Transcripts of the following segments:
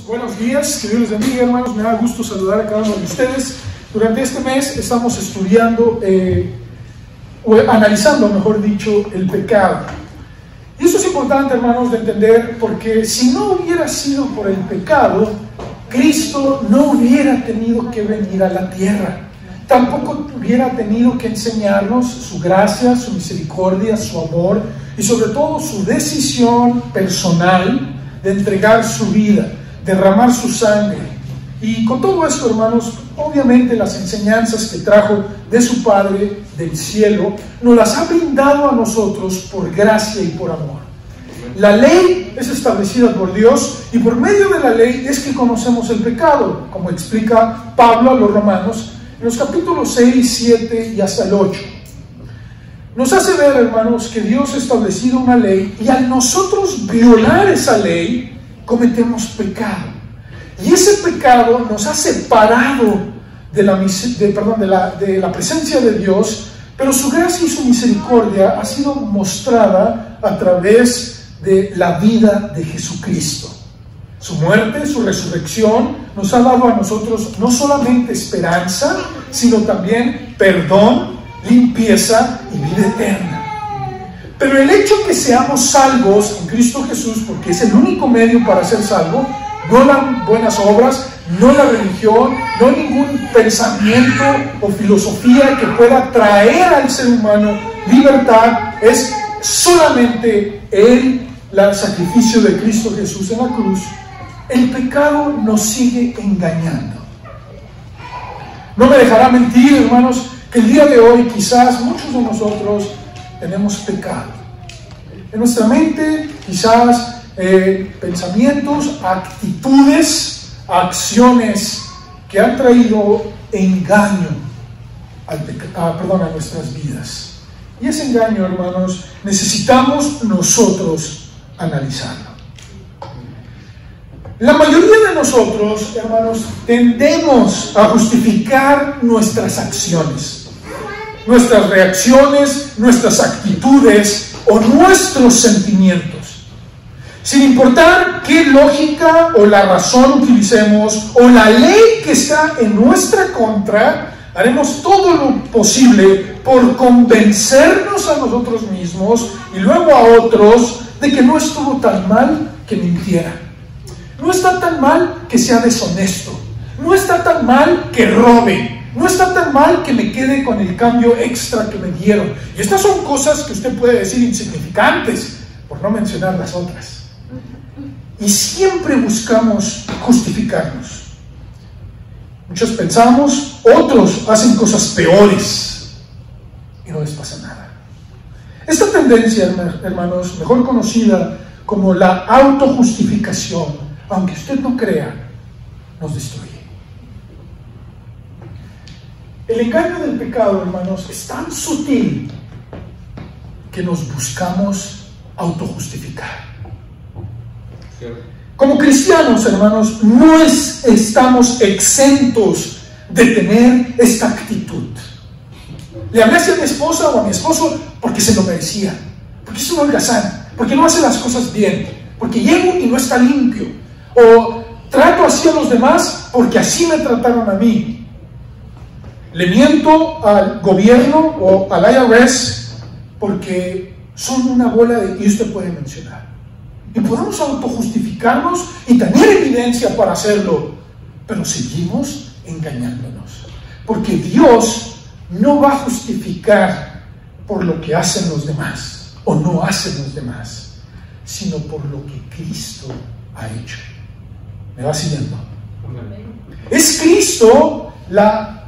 Buenos días, que Dios les bendiga, hermanos. Me da gusto saludar a cada uno de ustedes. Durante este mes estamos estudiando, o analizando, mejor dicho, el pecado. Y eso es importante, hermanos, de entender, porque si no hubiera sido por el pecado, Cristo no hubiera tenido que venir a la tierra. Tampoco hubiera tenido que enseñarnos su gracia, su misericordia, su amor y sobre todo su decisión personal de entregar su vida, derramar su sangre. Y con todo esto, hermanos, obviamente las enseñanzas que trajo de su Padre del cielo nos las ha brindado a nosotros por gracia y por amor. La ley es establecida por Dios y por medio de la ley es que conocemos el pecado, como explica Pablo a los romanos en los capítulos 6, 7 y hasta el 8. Nos hace ver, hermanos, que Dios ha establecido una ley y al nosotros violar esa ley, cometemos pecado. Y ese pecado nos ha separado de la presencia de Dios, pero su gracia y su misericordia ha sido mostrada a través de la vida de Jesucristo. Su muerte, su resurrección nos ha dado a nosotros no solamente esperanza, sino también perdón, limpieza y vida eterna. Pero el hecho que seamos salvos en Cristo Jesús, porque es el único medio para ser salvo, no las buenas obras, no la religión, no ningún pensamiento o filosofía que pueda traer al ser humano libertad, es solamente el sacrificio de Cristo Jesús en la cruz. El pecado nos sigue engañando. No me dejará mentir, hermanos, que el día de hoy quizás muchos de nosotros tenemos pecado. En nuestra mente quizás pensamientos, actitudes, acciones que han traído engaño a nuestras vidas. Y ese engaño, hermanos, necesitamos nosotros analizarlo. La mayoría de nosotros, hermanos, tendemos a justificar nuestras acciones, nuestras reacciones, nuestras actitudes o nuestros sentimientos, sin importar qué lógica o la razón utilicemos o la ley que está en nuestra contra. Haremos todo lo posible por convencernos a nosotros mismos y luego a otros de que no estuvo tan mal que mintiera. No está tan mal que sea deshonesto. No está tan mal que robe. No está tan mal que me quede con el cambio extra que me dieron. Y estas son cosas que usted puede decir insignificantes, por no mencionar las otras. Y siempre buscamos justificarnos. Muchos pensamos, otros hacen cosas peores y no les pasa nada. Esta tendencia, hermanos, mejor conocida como la autojustificación, aunque usted no crea, nos destruye. El engaño del pecado, hermanos, es tan sutil que nos buscamos autojustificar. Como cristianos, hermanos, no estamos exentos de tener esta actitud. Le hablé a mi esposa o a mi esposo porque se lo merecía, porque es un holgazán, porque no hace las cosas bien, porque llego y no está limpio, o trato así a los demás porque así me trataron a mí. Le miento al gobierno o al IRS porque son una bola de... y usted puede mencionar. Y podemos autojustificarnos y tener evidencia para hacerlo, pero seguimos engañándonos. Porque Dios no va a justificar por lo que hacen los demás o no hacen los demás, sino por lo que Cristo ha hecho. ¿Me va siguiendo? Es Cristo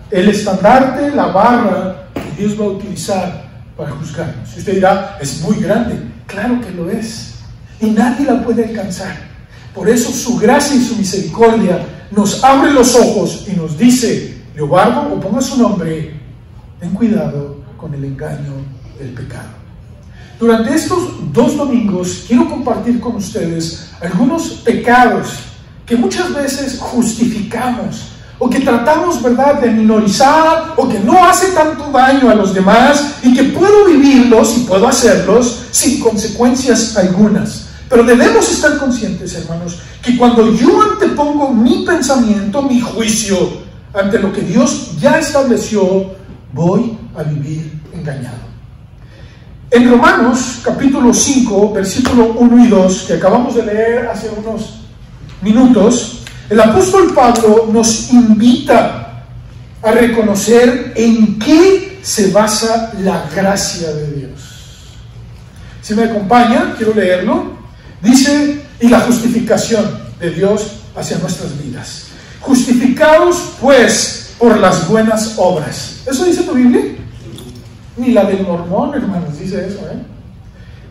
el estandarte, la barra que Dios va a utilizar para juzgarnos. Y usted dirá, es muy grande. Claro que lo es. Y nadie la puede alcanzar. Por eso su gracia y su misericordia nos abre los ojos y nos dice, Leobardo, o ponga su nombre, ten cuidado con el engaño del pecado. Durante estos 2 domingos quiero compartir con ustedes algunos pecados que muchas veces justificamos o que tratamos, ¿verdad?, de minorizar o que no hace tanto daño a los demás y que puedo vivirlos y puedo hacerlos sin consecuencias algunas. Pero debemos estar conscientes, hermanos, que cuando yo antepongo mi pensamiento, mi juicio, ante lo que Dios ya estableció, voy a vivir engañado. En Romanos capítulo 5, versículo 1 y 2, que acabamos de leer hace unos minutos, el apóstol Pablo nos invita a reconocer en qué se basa la gracia de Dios. Si me acompaña, quiero leerlo. Dice, y la justificación de Dios hacia nuestras vidas. Justificados pues por las buenas obras. ¿Eso dice tu Biblia? Ni la del mormón, hermanos, dice eso, ¿eh?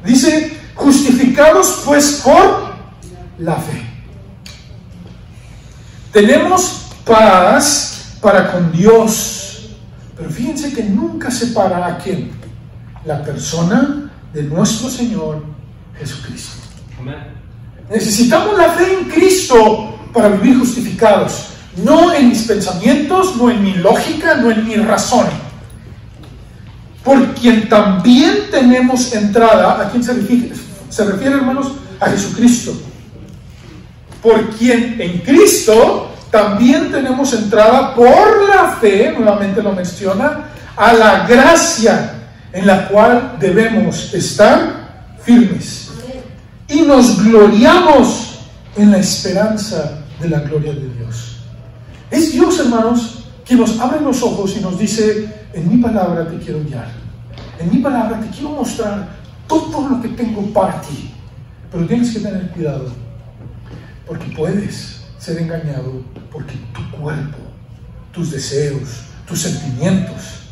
Dice, justificados pues por la fe. Tenemos paz para con Dios. Pero fíjense que nunca separa a quién. La persona de nuestro Señor Jesucristo. Amén. Necesitamos la fe en Cristo para vivir justificados. No en mis pensamientos, no en mi lógica, no en mi razón. Por quien también tenemos entrada. ¿A quién se refiere, hermanos? A Jesucristo. Por quien en Cristo también tenemos entrada por la fe, nuevamente lo menciona, a la gracia en la cual debemos estar firmes. Y nos gloriamos en la esperanza de la gloria de Dios. Es Dios, hermanos, quien nos abre los ojos y nos dice, en mi palabra te quiero guiar. En mi palabra te quiero mostrar todo lo que tengo para ti. Pero tienes que tener cuidado, porque puedes ser engañado, porque tu cuerpo, tus deseos, tus sentimientos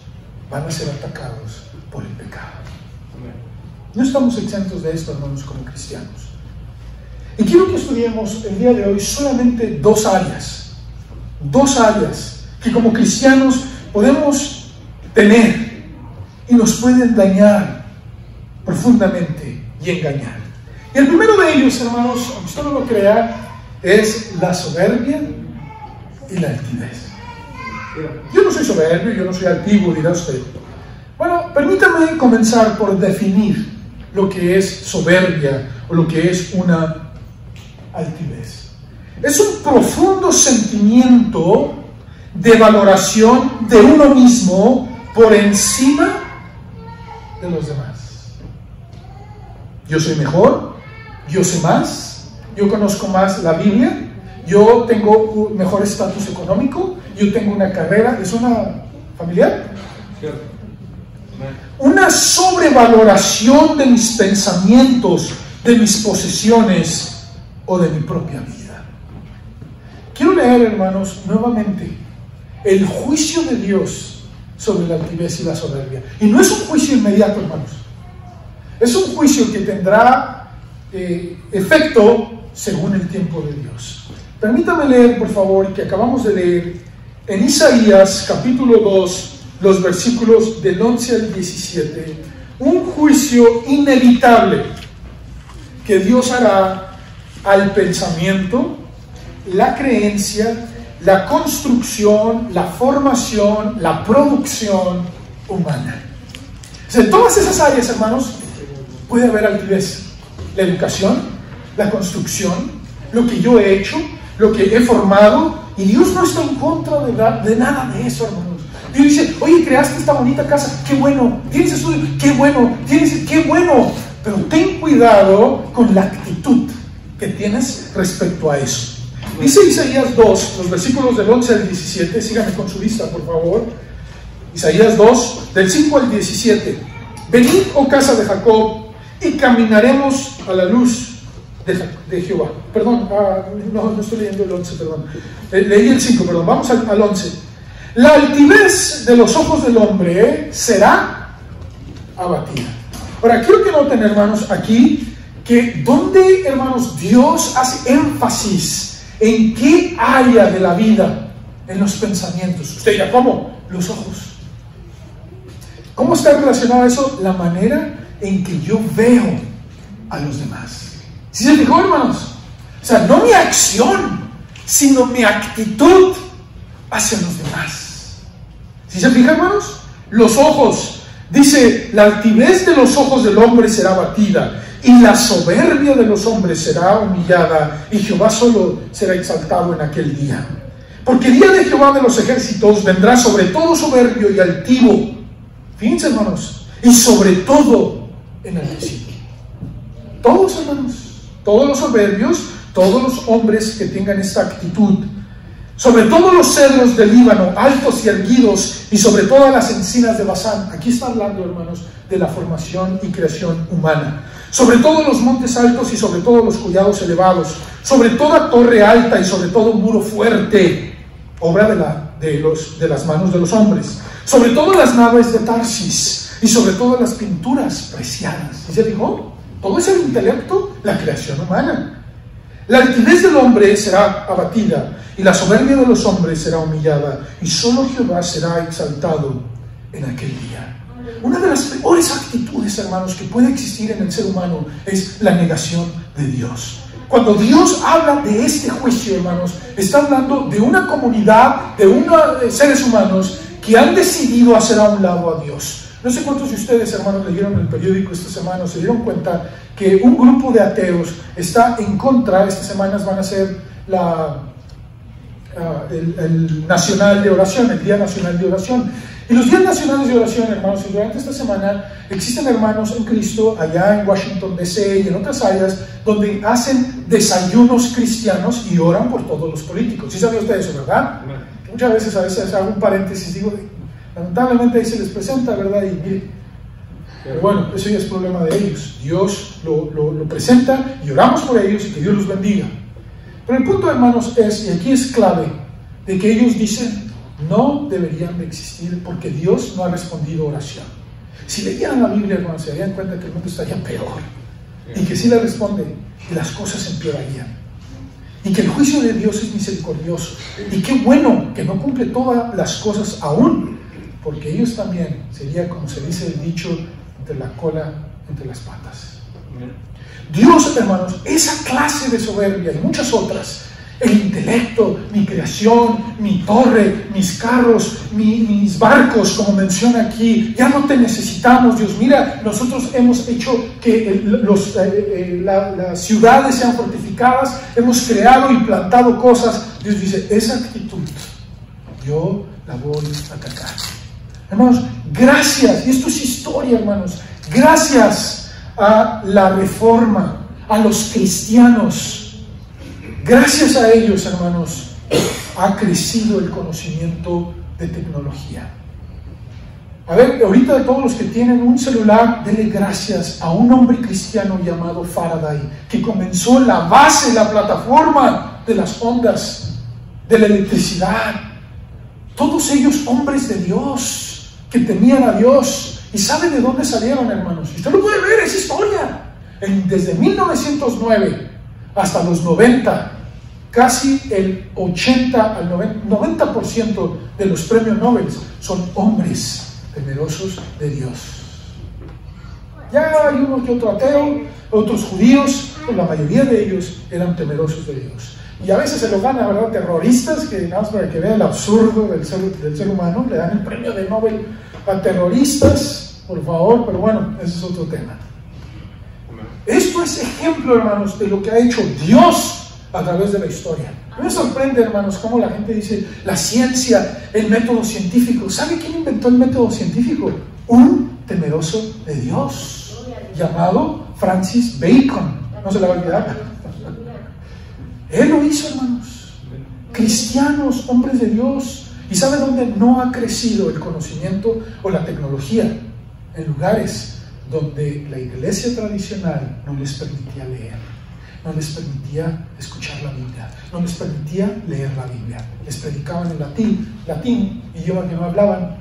van a ser atacados por el pecado. No estamos exentos de esto, hermanos, como cristianos. Y quiero que estudiemos el día de hoy solamente dos áreas que como cristianos podemos tener y nos pueden dañar profundamente y engañar. Y el primero de ellos, hermanos, aunque usted no lo crea, es la soberbia y la altivez. Yo no soy soberbio, yo no soy altivo, dirá usted. Bueno, permítame comenzar por definir lo que es soberbia o lo que es una altivez. Es un profundo sentimiento de valoración de uno mismo por encima de los demás. Yo soy mejor, yo sé más, yo conozco más la Biblia, yo tengo un mejor estatus económico, yo tengo una carrera. ¿Es una familiar? Una sobrevaloración de mis pensamientos, de mis posesiones o de mi propia vida. Quiero leer, hermanos, nuevamente el juicio de Dios sobre la altivez y la soberbia. Y no es un juicio inmediato, hermanos. Es un juicio que tendrá efecto según el tiempo de Dios. Permítame leer, por favor, que acabamos de leer en Isaías capítulo 2, los versículos del 11 al 17, un juicio inevitable que Dios hará al pensamiento, la creencia, la construcción, la formación, la producción humana. O sea, en todas esas áreas, hermanos, puede haber altivez. La educación, la construcción, lo que yo he hecho, lo que he formado, y Dios no está en contra de nada de eso, hermanos. Dios dice, oye, creaste esta bonita casa, qué bueno, tienes estudio, qué bueno, qué bueno, pero ten cuidado con la actitud que tienes respecto a eso. Dice Isaías 2, los versículos del 11 al 17, síganme con su vista, por favor. Isaías 2, del 5 al 17. Venid, oh casa de Jacob, y caminaremos a la luz de Jehová. Perdón, no estoy leyendo el 11, perdón. Leí el 5, perdón, vamos al 11. La altivez de los ojos del hombre será abatida. Ahora, quiero que noten, hermanos, aquí, que donde, hermanos, Dios hace énfasis en qué área de la vida, en los pensamientos. Usted dirá, ¿cómo? Los ojos. ¿Cómo está relacionado eso? La manera en que yo veo a los demás. ¿Sí se fijó, hermanos? O sea, no mi acción, sino mi actitud hacia los demás. ¿Sí se fija, hermanos? Los ojos, dice, la altivez de los ojos del hombre será abatida, y la soberbia de los hombres será humillada, y Jehová solo será exaltado en aquel día. Porque el día de Jehová de los ejércitos vendrá sobre todo soberbio y altivo. Fíjense, hermanos, y sobre todo enaltecido. Todos, hermanos, todos los soberbios, todos los hombres que tengan esta actitud, sobre todo los cedros del Líbano, altos y erguidos, y sobre todas las encinas de Basán. Aquí está hablando, hermanos, de la formación y creación humana. Sobre todos los montes altos y sobre todos los collados elevados, sobre toda torre alta y sobre todo muro fuerte, obra de las manos de los hombres, sobre todas las naves de Tarsis y sobre todas las pinturas preciadas. ¿Y se dijo? Todo es el intelecto, la creación humana. La altivez del hombre será abatida y la soberbia de los hombres será humillada, y solo Jehová será exaltado en aquel día. Una de las peores actitudes, hermanos, que puede existir en el ser humano es la negación de Dios. Cuando Dios habla de este juicio, hermanos, está hablando de una comunidad, de seres humanos que han decidido hacer a un lado a Dios. No sé cuántos de ustedes, hermanos, leyeron el periódico esta semana, se dieron cuenta que un grupo de ateos está en contra. Estas semanas van a ser el nacional de oración, el Día Nacional de Oración. Y los días nacionales de oración, hermanos, y durante esta semana existen hermanos en Cristo allá en Washington DC y en otras áreas donde hacen desayunos cristianos y oran por todos los políticos. ¿Sí saben ustedes eso, verdad? Muchas veces hago un paréntesis, digo, lamentablemente ahí se les presenta, ¿verdad? Y mire, pero bueno, eso ya es problema de ellos. Dios lo presenta y oramos por ellos y que Dios los bendiga. Pero el punto, hermanos, es, y aquí es clave, de que ellos dicen, no deberían de existir porque Dios no ha respondido oración. Si leyeran la Biblia, hermanos, se darían cuenta que el mundo estaría peor, y que sí le responde y las cosas empeorarían, y que el juicio de Dios es misericordioso, y qué bueno que no cumple todas las cosas aún, porque ellos también sería, como se dice el dicho, entre la cola, entre las patas. Dios, hermanos, esa clase de soberbia y muchas otras, el intelecto, mi creación, mi torre, mis carros, mis barcos, como menciona aquí, ya no te necesitamos, Dios. Mira, nosotros hemos hecho que las ciudades sean fortificadas, hemos creado y plantado cosas. Dios dice, esa actitud yo la voy a atacar. Hermanos, gracias, y esto es historia, hermanos, gracias a la Reforma, a los cristianos, gracias a ellos, hermanos, ha crecido el conocimiento de tecnología. A ver, ahorita de todos los que tienen un celular, denle gracias a un hombre cristiano llamado Faraday, que comenzó la base, la plataforma de las ondas, de la electricidad. Todos ellos hombres de Dios, que temían a Dios. ¿Y saben de dónde salieron, hermanos? Y usted lo puede ver, es historia. Desde 1909 hasta los 90, casi el 80 al 90% de los premios Nobel son hombres temerosos de Dios. Ya hay uno que otro ateo, otros judíos, pero la mayoría de ellos eran temerosos de Dios. Y a veces se lo ganan, ¿verdad?, terroristas, que nada más para que vean el absurdo del ser humano, le dan el premio de Nobel a terroristas, por favor, pero bueno, ese es otro tema. Esto es ejemplo, hermanos, de lo que ha hecho Dios a través de la historia. Me sorprende, hermanos, cómo la gente dice la ciencia, el método científico. ¿Sabe quién inventó el método científico? Un temeroso de Dios, llamado Francis Bacon. No se la va a olvidar. Él lo hizo, hermanos. Cristianos, hombres de Dios. ¿Y sabe dónde no ha crecido el conocimiento o la tecnología? En lugares donde la iglesia tradicional no les permitía leer, no les permitía escuchar la Biblia, no les permitía leer la Biblia. Les predicaban en latín, idioma que no hablaban,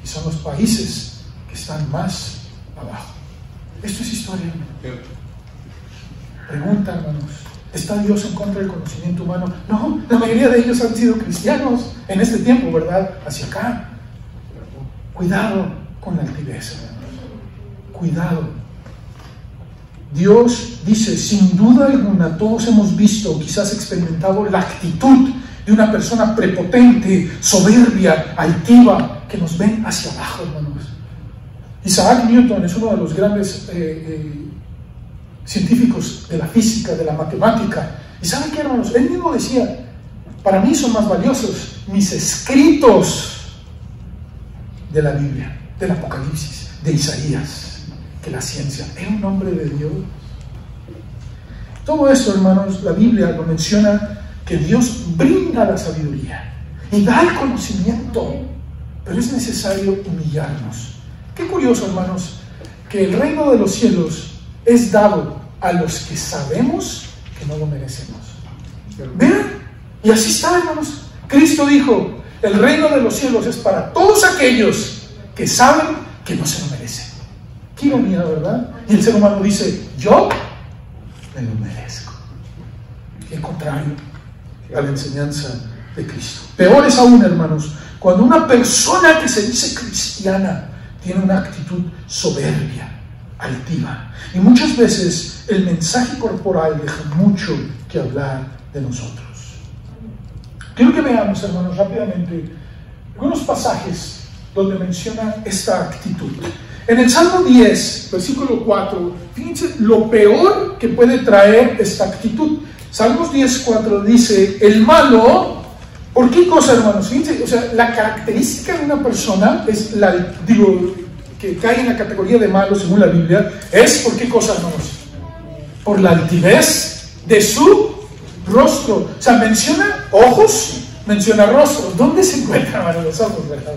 y son los países que están más abajo. Esto es historia, hermano. Pregunta, hermanos, ¿está Dios en contra del conocimiento humano? No, la mayoría de ellos han sido cristianos en este tiempo, ¿verdad? Hacia acá. Cuidado con la altivez, hermanos. Cuidado. Dios dice, sin duda alguna, todos hemos visto, quizás experimentado la actitud de una persona prepotente, soberbia, altiva, que nos ven hacia abajo, hermanos. Isaac Newton es uno de los grandes científicos de la física, de la matemática. ¿Y saben qué, hermanos? Él mismo decía, para mí son más valiosos mis escritos de la Biblia, del Apocalipsis, de Isaías, que la ciencia. Era un hombre de Dios. Todo esto, hermanos, la Biblia lo menciona, que Dios brinda la sabiduría y da el conocimiento, pero es necesario humillarnos. Qué curioso, hermanos, que el reino de los cielos es dado a los que sabemos que no lo merecemos. Vean, y así está, hermanos. Cristo dijo, el reino de los cielos es para todos aquellos que saben que no se lo merecen. Qué ironía, ¿verdad? Y el ser humano dice, yo me lo merezco. El contrario a la enseñanza de Cristo. Peor es aún, hermanos, cuando una persona que se dice cristiana tiene una actitud soberbia, altiva. Y muchas veces el mensaje corporal deja mucho que hablar de nosotros. Quiero que veamos, hermanos, rápidamente algunos pasajes donde menciona esta actitud. En el Salmo 10, versículo 4, fíjense lo peor que puede traer esta actitud. Salmos 10, 4 dice, el malo, ¿por qué cosa, hermanos? Fíjense, o sea, la característica de una persona es que cae en la categoría de malo según la Biblia, es ¿por qué cosa, hermanos? Por la altivez de su rostro. O sea, menciona ojos, menciona rostro. ¿Dónde se encuentran, hermanos, los ojos, verdad?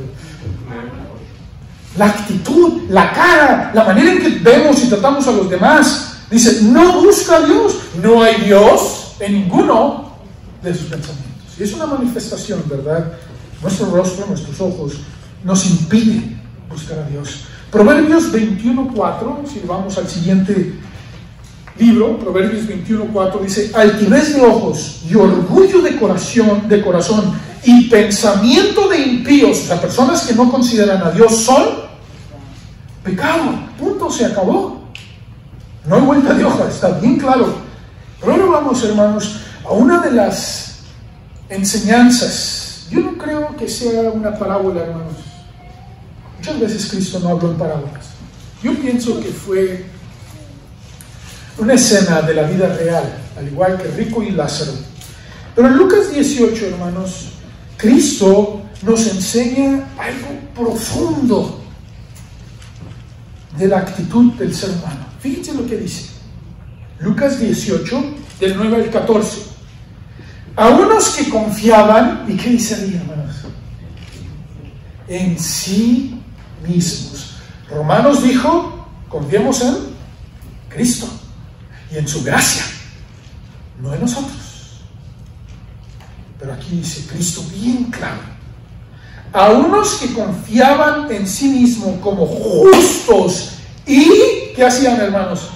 La actitud, la cara, la manera en que vemos y tratamos a los demás. Dice, no busca a Dios. No hay Dios en ninguno de sus pensamientos. Y es una manifestación, ¿verdad? Nuestro rostro, nuestros ojos, nos impiden buscar a Dios. Proverbios 21:4, si vamos al siguiente libro, Proverbios 21:4, dice, altivez de ojos y orgullo de corazón y pensamiento de impíos, o sea, personas que no consideran a Dios, son pecado. Punto, se acabó. No hay vuelta de hoja, está bien claro. Pero ahora vamos, hermanos, a una de las enseñanzas. Yo no creo que sea una parábola, hermanos. Muchas veces Cristo no habló en parábolas. Yo pienso que fue una escena de la vida real, al igual que Rico y Lázaro. Pero en Lucas 18, hermanos, Cristo nos enseña algo profundo de la actitud del ser humano. Fíjense lo que dice. Lucas 18, del 9 al 14. A unos que confiaban, ¿y qué dice ahí, hermanos? En sí mismos. Romanos dijo, confiemos en Cristo y en su gracia, no en nosotros. Pero aquí dice Cristo bien claro. A unos que confiaban en sí mismos como justos y, ¿qué hacían, hermanos?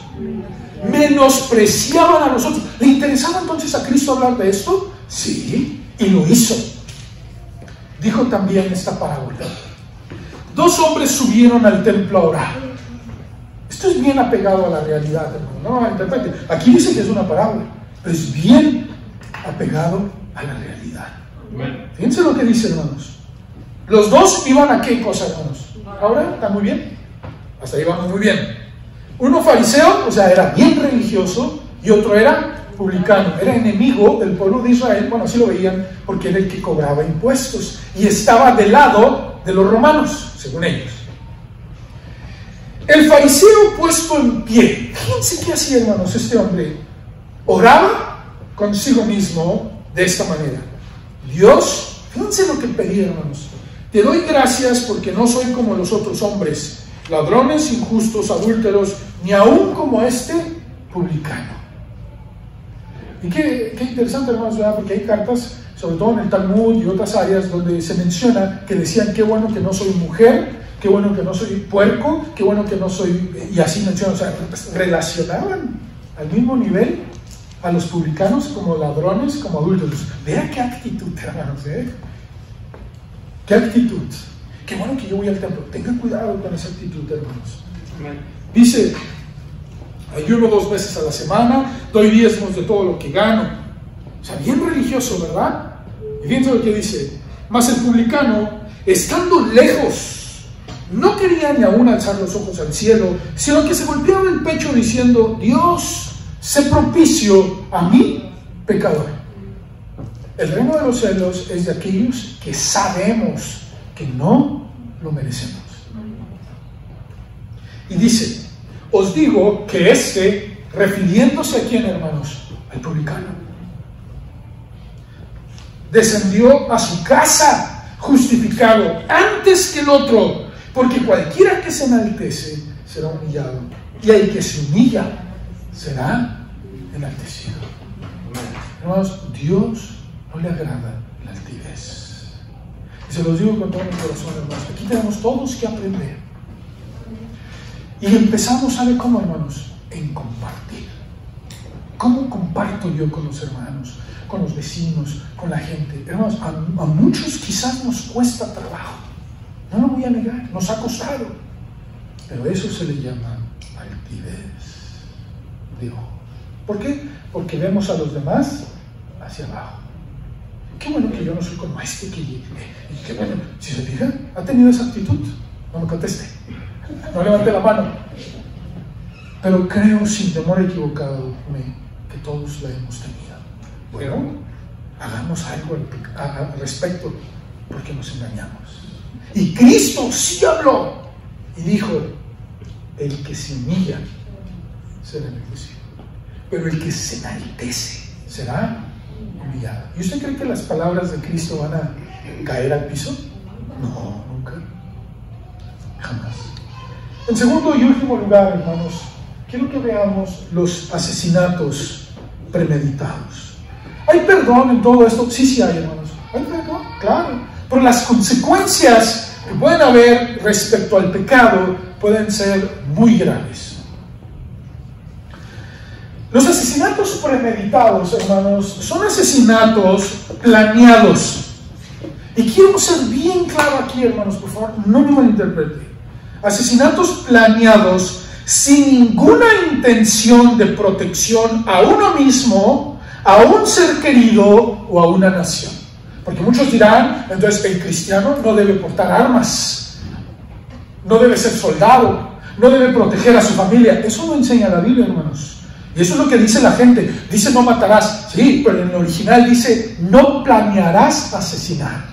Menospreciaban a nosotros. ¿Le interesaba entonces a Cristo hablar de esto? Sí, y lo hizo. Dijo también esta parábola. Dos hombres subieron al templo a orar. Esto es bien apegado a la realidad, hermano. No interprete. Aquí dice que es una parábola, pero es bien apegado a la realidad. Fíjense lo que dice, hermanos. Los dos iban a qué cosa, hermanos. Ahora, ¿está muy bien? Hasta ahí vamos muy bien. Uno fariseo, o sea, era bien religioso, y otro era publicano. Era enemigo del pueblo de Israel. Bueno, así lo veían, porque era el que cobraba impuestos y estaba del lado de los romanos, según ellos. El fariseo puesto en pie, fíjense qué hacía, hermanos, este hombre. Oraba consigo mismo de esta manera. Dios, fíjense lo que pedía, hermanos. Te doy gracias porque no soy como los otros hombres, ladrones, injustos, adúlteros, ni aún como este publicano. Y qué interesante, hermanos, ¿verdad? Porque hay cartas, sobre todo en el Talmud y otras áreas, donde se menciona que decían, qué bueno que no soy mujer, qué bueno que no soy puerco, qué bueno que no soy... Y así mencionan, o sea, relacionaban al mismo nivel a los publicanos como ladrones, como adúlteros. Vea qué actitud, hermanos, ¿eh? ¿Qué actitud? Qué bueno que yo voy al templo. Tengan cuidado con esa actitud, hermanos. Dice, ayuno 2 veces a la semana, doy diezmos de todo lo que gano. O sea, bien religioso, ¿verdad? Y fíjense lo que dice. Mas el publicano, estando lejos, no quería ni aún alzar los ojos al cielo, sino que se golpeaba el pecho diciendo: Dios, sé propicio a mí, pecador. El reino de los cielos es de aquellos que sabemos que no lo merecemos. Y dice: os digo que refiriéndose a quién, hermanos, al publicano, descendió a su casa justificado antes que el otro, porque cualquiera que se enaltece será humillado, y el que se humilla será enaltecido. Hermanos, Dios no le agrada la altivez. Y se los digo con todo mi corazón, hermanos, aquí tenemos todos que aprender. Y empezamos, ¿sabe cómo, hermanos? En compartir. ¿Cómo comparto yo con los hermanos, con los vecinos, con la gente? Hermanos, a muchos quizás nos cuesta trabajo. No lo voy a negar, nos ha costado. Pero eso se le llama altivez de ojo. ¿Por qué? Porque vemos a los demás hacia abajo. Qué bueno que yo no soy como este, y qué bueno, si se fija, ha tenido esa actitud. No me conteste, no levante la mano. Pero creo, sin temor equivocado, que todos la hemos tenido. Bueno, hagamos algo al respecto, porque nos engañamos. Y Cristo sí habló y dijo: el que se humilla será enaltecido, pero el que se enaltece será humillado. ¿Y usted cree que las palabras de Cristo van a caer al piso? No, nunca, jamás. En segundo y último lugar, hermanos, quiero que veamos los asesinatos premeditados. ¿Hay perdón en todo esto? Sí hay, hermanos. ¿Hay perdón? Claro. Pero las consecuencias que pueden haber respecto al pecado pueden ser muy graves. Los asesinatos premeditados, hermanos, son asesinatos planeados. Y quiero ser bien claro aquí, hermanos, por favor, no me malinterprete. Asesinatos planeados sin ninguna intención de protección a uno mismo, a un ser querido o a una nación. Porque muchos dirán: entonces el cristiano no debe portar armas, no debe ser soldado, no debe proteger a su familia. Eso no enseña la Biblia, hermanos. Y eso es lo que dice la gente. Dice: no matarás. Sí, pero en el original dice: no planearás asesinar.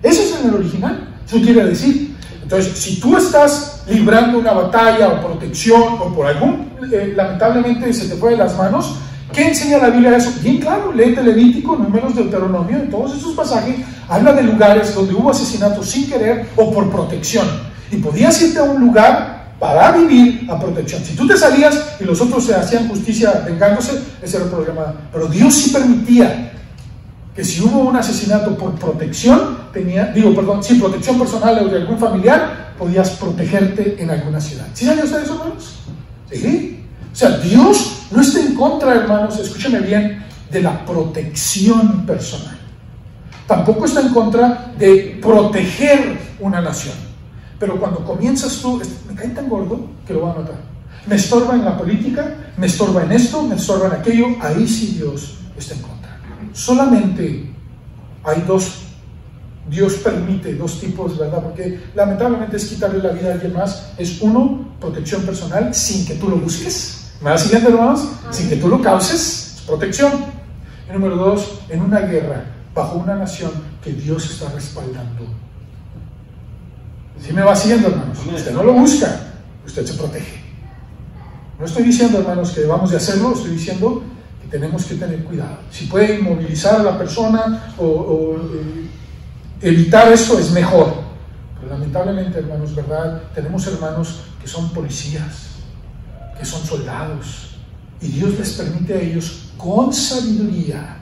Eso es en el original. Eso quiere decir. Entonces, si tú estás librando una batalla o protección, o por algún, lamentablemente se te fue de las manos, ¿qué enseña la Biblia eso? Bien claro, léete Levítico, Números, Deuteronomio, en todos esos pasajes habla de lugares donde hubo asesinatos sin querer o por protección. Y podías irte a un lugar para vivir a protección. Si tú te salías y los otros se hacían justicia vengándose, ese era el problema. Pero Dios sí permitía que si hubo un asesinato por protección, sin protección personal o de algún familiar, podías protegerte en alguna ciudad. ¿Sí saben ustedes, hermanos? ¿Sí? O sea, Dios no está en contra, hermanos, escúchame bien, de la protección personal. Tampoco está en contra de proteger una nación. Pero cuando comienzas tú, me cae tan gordo que lo van a matar. Me estorba en la política, me estorba en esto, me estorba en aquello, ahí sí Dios está en contra. Solamente hay Dios permite dos tipos, ¿verdad? Porque lamentablemente es quitarle la vida a alguien más. Es uno, protección personal sin que tú lo busques. ¿Me da siguiente, hermanos? Sin que tú lo causes, es protección. Y número dos, en una guerra, bajo una nación que Dios está respaldando. ¿Sí me va siguiendo, hermanos? Usted no lo busca, usted se protege. No estoy diciendo, hermanos, que debamos de hacerlo, estoy diciendo que tenemos que tener cuidado. Si puede inmovilizar a la persona o evitar eso, es mejor. Pero lamentablemente, hermanos, ¿verdad? Tenemos hermanos que son policías, que son soldados, y Dios les permite a ellos con sabiduría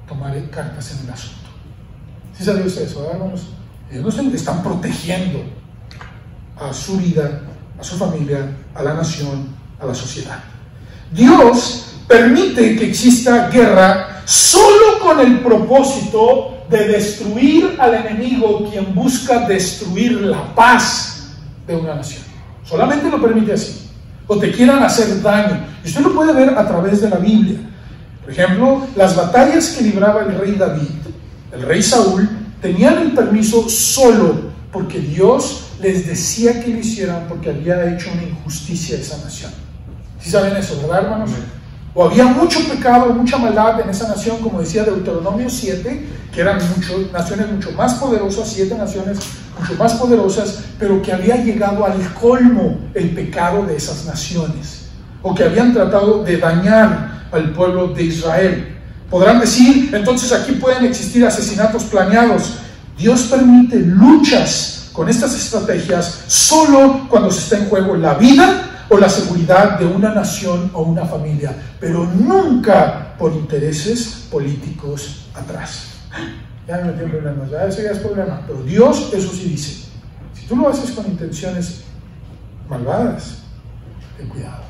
tomar cartas en el asunto. ¿Sí sabe usted eso, hermanos? Ellos no están protegiendo a su vida, a su familia, a la nación, a la sociedad. Dios permite que exista guerra solo con el propósito de destruir al enemigo, quien busca destruir la paz de una nación. Solamente lo permite así. O te quieran hacer daño. Y usted lo puede ver a través de la Biblia. Por ejemplo, las batallas que libraba el rey David, el rey Saúl, tenían el permiso solo porque Dios les decía que lo hicieran porque había hecho una injusticia a esa nación. ¿Sí saben eso, verdad, hermanos? O había mucho pecado, mucha maldad en esa nación, como decía Deuteronomio 7, que eran naciones mucho más poderosas, 7 naciones mucho más poderosas, pero que había llegado al colmo el pecado de esas naciones, o que habían tratado de dañar al pueblo de Israel. Podrán decir, entonces aquí pueden existir asesinatos planeados. Dios permite luchas con estas estrategias solo cuando se está en juego la vida o la seguridad de una nación o una familia, pero nunca por intereses políticos atrás. Ya me metí en problemas, ya ese ya es problema, pero Dios eso sí dice, si tú lo haces con intenciones malvadas, ten cuidado,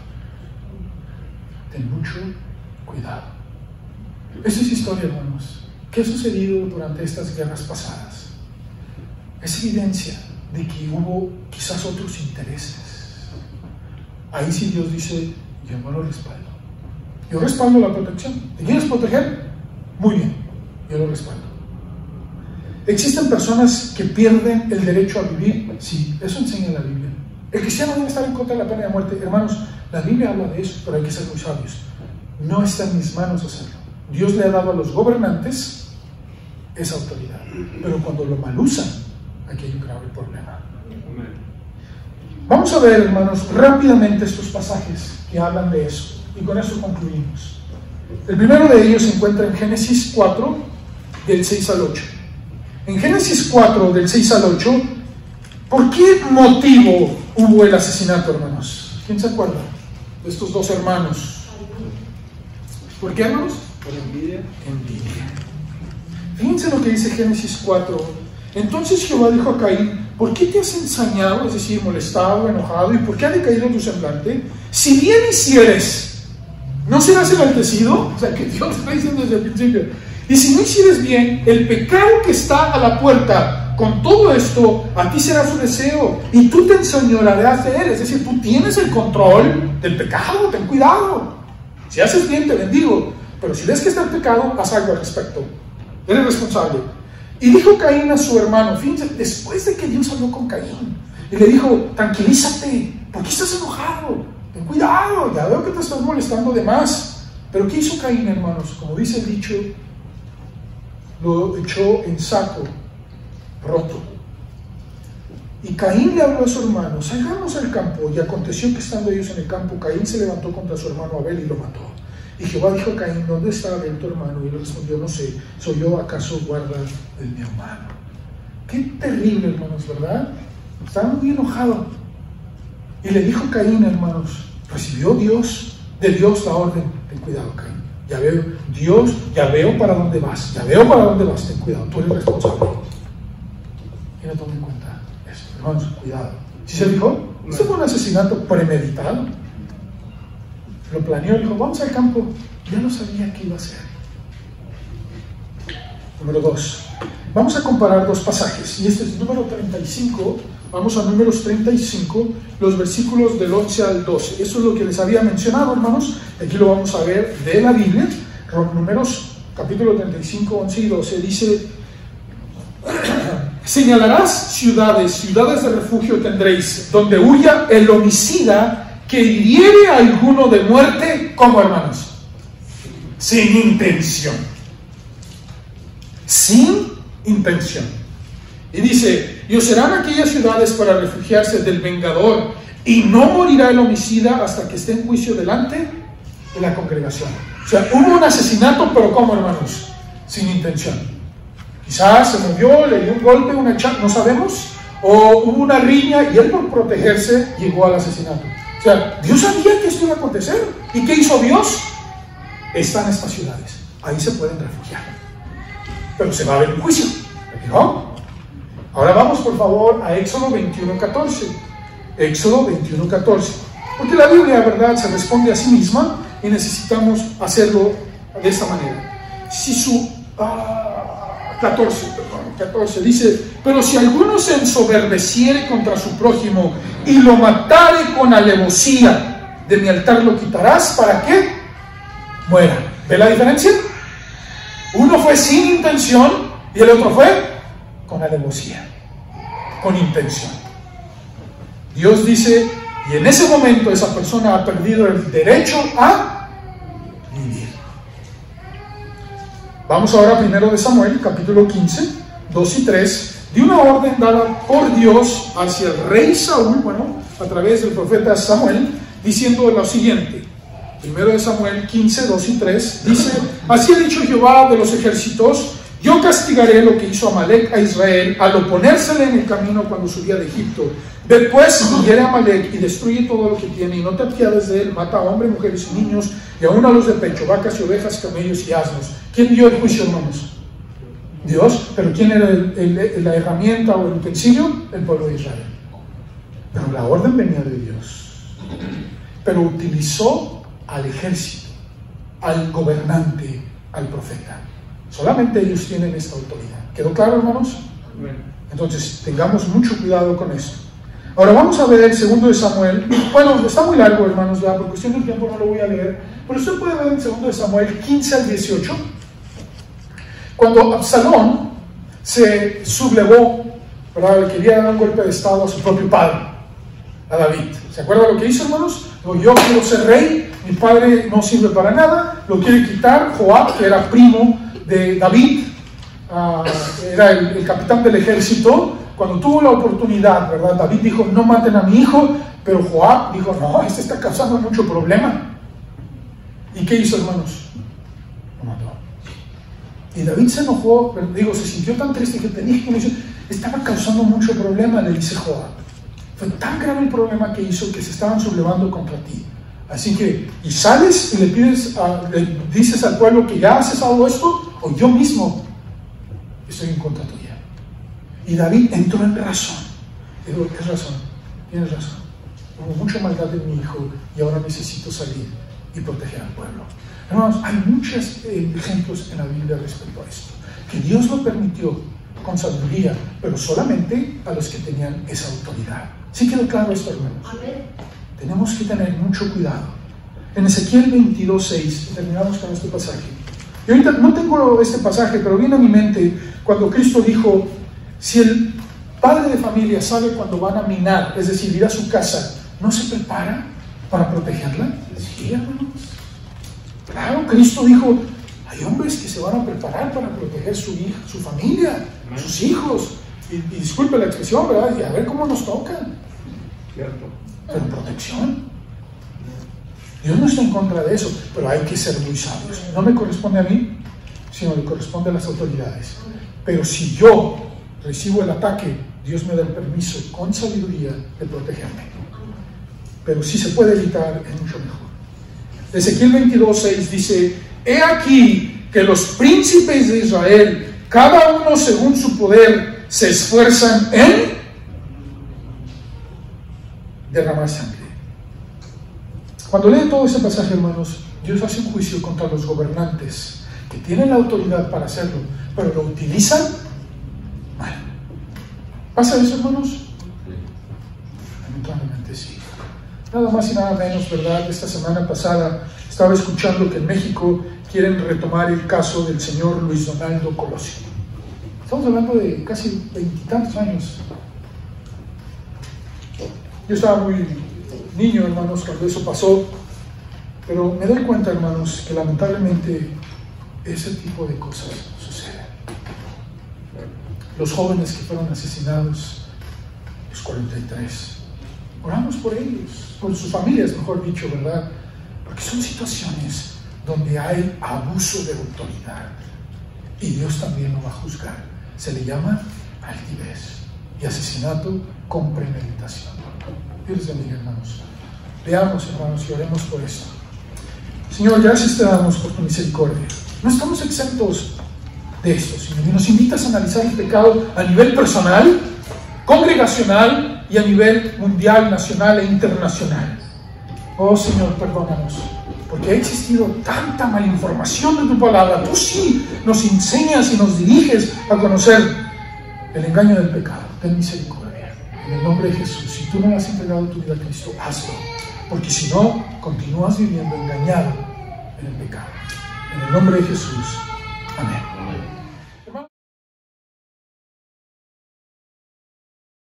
ten mucho cuidado. Esa es historia, hermanos. ¿Qué ha sucedido durante estas guerras pasadas? Es evidencia de que hubo quizás otros intereses. Ahí sí Dios dice, yo no lo respaldo. Yo respaldo la protección. ¿Te quieres proteger? Muy bien, yo lo respaldo. ¿Existen personas que pierden el derecho a vivir? Sí, eso enseña la Biblia. El cristiano debe estar en contra de la pena de muerte. Hermanos, la Biblia habla de eso, pero hay que ser muy sabios. No está en mis manos hacerlo. Dios le ha dado a los gobernantes esa autoridad. Pero cuando lo mal usan, aquí hay un grave problema. Vamos a ver, hermanos, rápidamente estos pasajes que hablan de eso, y con eso concluimos. El primero de ellos se encuentra en Génesis 4, del 6 al 8. En Génesis 4, del 6 al 8, ¿por qué motivo hubo el asesinato, hermanos? ¿Quién se acuerda de estos dos hermanos? ¿Por qué, hermanos? Por envidia. Envidia. Fíjense lo que dice Génesis 4. Entonces Jehová dijo a Caín, ¿por qué te has ensañado, es decir, molestado, enojado, y por qué ha decaído tu semblante? Si bien hicieres, ¿no serás enaltecido? O sea, que Dios está diciendo desde el principio. Y si no hicieres bien, el pecado que está a la puerta, con todo esto, a ti será su deseo, y tú te enseñorearás de él. Es decir, tú tienes el control del pecado, ten cuidado. Si haces bien, te bendigo, pero si ves que está el pecado, haz algo al respecto. Eres responsable. Y dijo Caín a su hermano, fíjense, después de que Dios habló con Caín, y le dijo, tranquilízate, ¿por qué estás enojado? Ten cuidado, ya veo que te estás molestando de más. Pero ¿qué hizo Caín, hermanos? Como dice el dicho, lo echó en saco roto. Y Caín le habló a su hermano, salgamos al campo. Y aconteció que estando ellos en el campo, Caín se levantó contra su hermano Abel y lo mató. Y Jehová dijo a Caín, ¿dónde está Abel tu hermano? Y él respondió, no sé, ¿soy yo acaso guarda de mi hermano? Qué terrible, hermanos, ¿verdad? Estaba muy enojado. Y le dijo Caín, hermanos, recibió de Dios la orden, ten cuidado, Caín. Ya veo, Dios, ya veo para dónde vas, ten cuidado, tú eres responsable. Y no tome en cuenta eso, hermanos, cuidado. ¿Sí se dijo? Esto fue un asesinato premeditado. Lo planeó, dijo, vamos al campo. Ya no sabía qué iba a hacer. Número 2. Vamos a comparar dos pasajes. Y este es número 35. Vamos a números 35, los versículos del 11 al 12. Eso es lo que les había mencionado, hermanos. Aquí lo vamos a ver de la Biblia. Números, capítulo 35, 11 y 12. Dice, señalarás ciudades de refugio tendréis, donde huya el homicida que hiriere a alguno de muerte, ¿cómo, hermanos? Sin intención. Sin intención. Y dice, y os serán aquellas ciudades para refugiarse del vengador, y no morirá el homicida hasta que esté en juicio delante de la congregación. O sea, hubo un asesinato, pero ¿cómo, hermanos? Sin intención. Quizás se movió, le dio un golpe, no sabemos, o hubo una riña y él por protegerse llegó al asesinato. O sea, Dios sabía que esto iba a acontecer. ¿Y qué hizo Dios? Están estas ciudades. Ahí se pueden refugiar. Pero se va a ver un juicio. ¿No? Ahora vamos, por favor, a Éxodo 21:14. Éxodo 21:14. Porque la Biblia, ¿verdad?, se responde a sí misma y necesitamos hacerlo de esta manera. Si su 14 dice, pero si alguno se ensoberbeciere contra su prójimo y lo matare con alevosía, de mi altar lo quitarás, ¿para qué? Muera. ¿Ve la diferencia? Uno fue sin intención y el otro fue con alevosía, con intención. Dios dice, y en ese momento esa persona ha perdido el derecho a vivir. Vamos ahora primero de Samuel, capítulo 15, 2 y 3, de una orden dada por Dios hacia el rey Saúl, a través del profeta Samuel, diciendo lo siguiente. Primero de Samuel 15, 2 y 3, dice, así ha dicho Jehová de los ejércitos, yo castigaré lo que hizo Amalek a Israel al oponérsele en el camino cuando subía de Egipto. Después hiere a Amalek y destruye todo lo que tiene, y no te apiades de él, mata a hombres, mujeres y niños, y aún a los de pecho, vacas y ovejas, camellos y asnos. ¿Quién dio el juicio, hermanos? Dios. ¿Pero quién era la herramienta o el utensilio? El pueblo de Israel. Pero la orden venía de Dios. Pero utilizó al ejército, al gobernante, al profeta. Solamente ellos tienen esta autoridad. ¿Quedó claro, hermanos? Entonces, tengamos mucho cuidado con esto. Ahora vamos a ver el segundo de Samuel. Bueno, está muy largo, hermanos, ya por cuestión del tiempo no lo voy a leer. Pero usted puede ver el segundo de Samuel 15 al 18. Cuando Absalón se sublevó, ¿verdad? Le quería dar un golpe de estado a su propio padre, a David. ¿Se acuerdan lo que hizo, hermanos? Yo quiero ser rey, mi padre no sirve para nada, lo quiere quitar. Joab, que era primo de David, era el capitán del ejército. Cuando tuvo la oportunidad, ¿verdad? David dijo, no maten a mi hijo, pero Joab dijo, no, este está causando mucho problema. ¿Y qué hizo, hermanos? Lo mató. Y David se enojó, se sintió tan triste que te dije, estaba causando mucho problema, le dice Joab. Fue tan grave el problema que hizo que se estaban sublevando contra ti. Así que, y sales y le dices al pueblo que ya has cesado esto, o yo mismo estoy en contra tuya. Y David entró en razón. Dijo, es razón, tienes razón. Hubo mucha maldad en mi hijo y ahora necesito salir y proteger al pueblo. Hermanos, hay muchos ejemplos en la Biblia respecto a esto. Que Dios lo permitió con sabiduría, pero solamente a los que tenían esa autoridad. ¿Sí quedó claro esto, hermanos? Amén. Tenemos que tener mucho cuidado. En Ezequiel 22:6, terminamos con este pasaje. Y ahorita no tengo este pasaje, pero viene a mi mente cuando Cristo dijo, si el padre de familia sabe cuando van a minar, es decir, ir a su casa, ¿no se prepara para protegerla? Sí, hermanos. Claro, Cristo dijo, hay hombres que se van a preparar para proteger su hija, su familia, sus hijos. Y disculpe la expresión, ¿verdad? Y a ver cómo nos tocan. Cierto. Pero protección. Dios no está en contra de eso, pero hay que ser muy sabios. No me corresponde a mí, sino le corresponde a las autoridades. Pero si yo recibo el ataque, Dios me da el permiso con sabiduría de protegerme. Pero si se puede evitar, es mucho mejor. Ezequiel 22:6 dice, he aquí que los príncipes de Israel, cada uno según su poder, se esfuerzan en derramar sangre. Cuando leen todo ese pasaje, hermanos, Dios hace un juicio contra los gobernantes que tienen la autoridad para hacerlo, pero lo utilizan mal. ¿Pasa eso, hermanos? Lamentablemente sí. Nada más y nada menos, ¿verdad? Esta semana pasada estaba escuchando que en México quieren retomar el caso del señor Luis Donaldo Colosio. Estamos hablando de casi 20 y tantos años. Yo estaba muy niño, hermanos, cuando eso pasó, pero me doy cuenta, hermanos, que lamentablemente ese tipo de cosas suceden. Los jóvenes que fueron asesinados, los 43, oramos por ellos, por sus familias, mejor dicho, ¿verdad? Porque son situaciones donde hay abuso de autoridad y Dios también lo va a juzgar. Se le llama altivez y asesinato con premeditación. Dios les bendiga, hermanos. Veamos, hermanos, y oremos por esto. Señor, gracias te damos por tu misericordia. No estamos exentos de esto, Señor, y nos invitas a analizar el pecado a nivel personal, congregacional y a nivel mundial, nacional e internacional. Oh, Señor, perdónanos, porque ha existido tanta malinformación de tu palabra. Tú sí nos enseñas y nos diriges a conocer el engaño del pecado. Ten misericordia. En el nombre de Jesús, si tú no has entregado tu vida a Cristo, hazlo. Porque si no, continúas viviendo engañado en el pecado. En el nombre de Jesús. Amén.